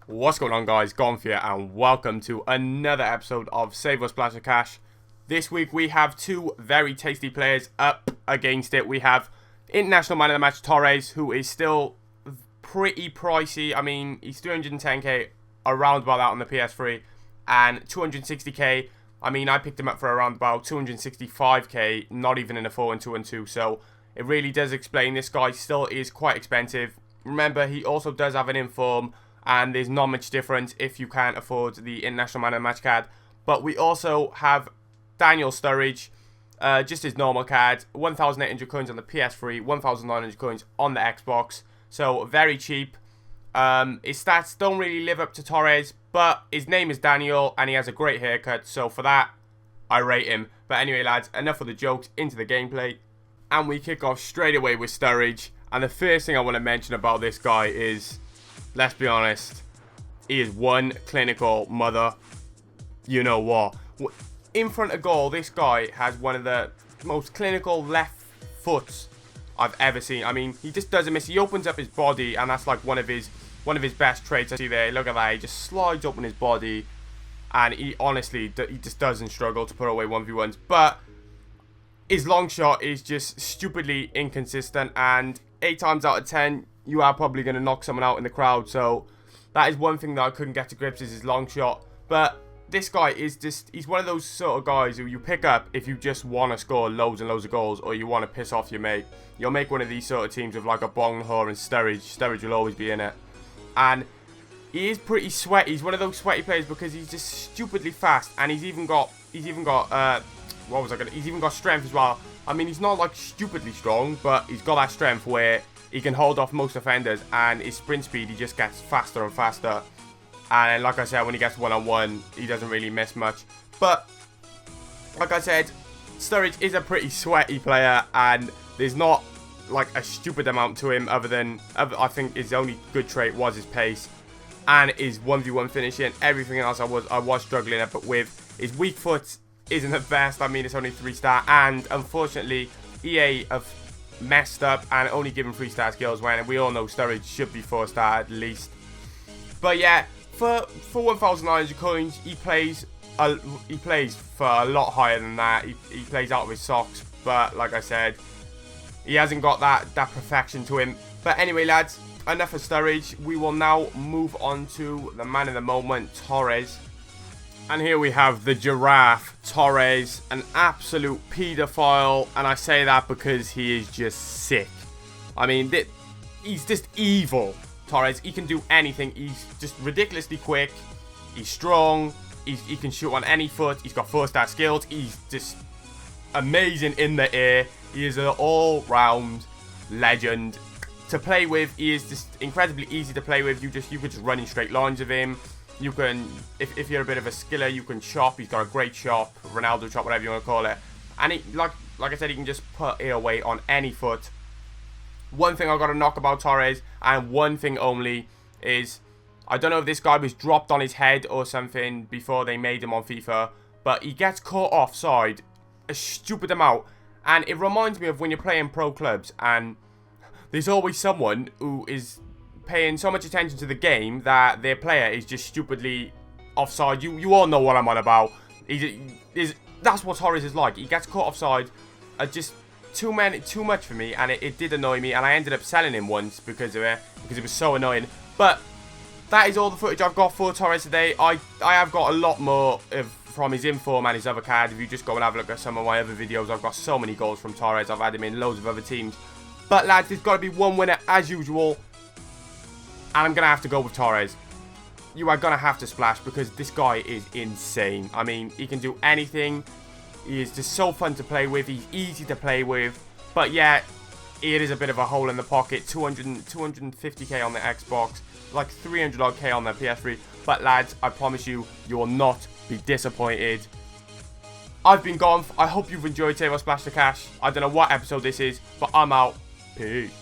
What's going on, guys? Gonf here, and welcome to another episode of Save or Splash of Cash. This week we have two very tasty players up against it. We have International Man of the Match Torres, who is still pretty pricey. I mean, he's 310k, around about that on the PS3, and 260k. I mean, I picked him up for around about 265k, not even in a 4-1-2-1-2, so it really does explain this guy still is quite expensive. Remember, he also does have an inform, and there's not much difference if you can't afford the International Man of the Match card. But we also have Daniel Sturridge, just his normal card, 1,800 coins on the PS3, 1,900 coins on the Xbox, so very cheap. His stats don't really live up to Torres, but his name is Daniel, and he has a great haircut, so for that, I rate him. But anyway, lads, enough of the jokes, into the gameplay, and we kick off straight away with Sturridge. And the first thing I want to mention about this guy is, let's be honest, he is one clinical mother. You know what? In front of goal, this guy has one of the most clinical left foots I've ever seen. I mean, he just doesn't miss. He opens up his body, and that's like one of his best traits. I see there. Look at that. He just slides open his body, and he honestly, he just doesn't struggle to put away 1v1s. But his long shot is just stupidly inconsistent, and 8 times out of 10, you are probably going to knock someone out in the crowd. So that is one thing that I couldn't get to grips, is his long shot. But this guy is just, he's one of those sort of guys who you pick up if you just want to score loads and loads of goals, or you want to piss off your mate. You'll make one of these sort of teams with like a Bonghor and Sturridge. Sturridge will always be in it. And he is pretty sweaty. He's one of those sweaty players because he's just stupidly fast, and he's even got he's even got strength as well. I mean, he's not like stupidly strong, but he's got that strength where he can hold off most defenders, and his sprint speed, he just gets faster and faster. And like I said, when he gets one-on-one, he doesn't really miss much. But like I said, Sturridge is a pretty sweaty player, and there's not like a stupid amount to him other than, I think his only good trait was his pace and his 1v1 finishing. Everything else I was struggling at, but with his weak foot isn't the best. I mean, it's only 3-star, and unfortunately EA have messed up and only given 3-star skills when we all know Sturridge should be 4-star at least. But yeah, for 1,900 coins, he plays for a lot higher than that. He plays out of his socks, but like I said, he hasn't got that perfection to him. But anyway, lads, enough of Sturridge. We will now move on to the man of the moment, Torres. And here we have the giraffe, Torres, an absolute paedophile, and I say that because he is just sick. I mean, he's just evil, Torres. He can do anything. He's just ridiculously quick. He's strong. He can shoot on any foot. He's got 4-star skills. He's just amazing in the air. He is an all-round legend. To play with, he is just incredibly easy to play with. You could just run in straight lines with him. You can, if you're a bit of a skiller, you can chop. He's got a great chop, Ronaldo chop, whatever you want to call it. And he, like I said, he can just put it away on any foot. One thing I've got to knock about Torres, and one thing only, is I don't know if this guy was dropped on his head or something before they made him on FIFA, but he gets caught offside a stupid amount. And it reminds me of when you're playing pro clubs, and there's always someone who is paying so much attention to the game that their player is just stupidly offside. You all know what I'm on about. That's what Torres is like. He gets caught offside just too much for me, and it did annoy me, and I ended up selling him once because of it, because it was so annoying. But that is all the footage I've got for Torres today. I have got a lot more from his inform and his other card. If you just go and have a look at some of my other videos, I've got so many goals from Torres. I've had him in loads of other teams. But lads, there's got to be one winner as usual, and I'm going to have to go with Torres. You are going to have to splash because this guy is insane. I mean, he can do anything. He is just so fun to play with. He's easy to play with. But yeah, it is a bit of a hole in the pocket. 250k on the Xbox, like 300 odd K on the PS3. But lads, I promise you, you will not be disappointed. I've been Gonf. I hope you've enjoyed Save or Splash the Cash. I don't know what episode this is, but I'm out. Peace.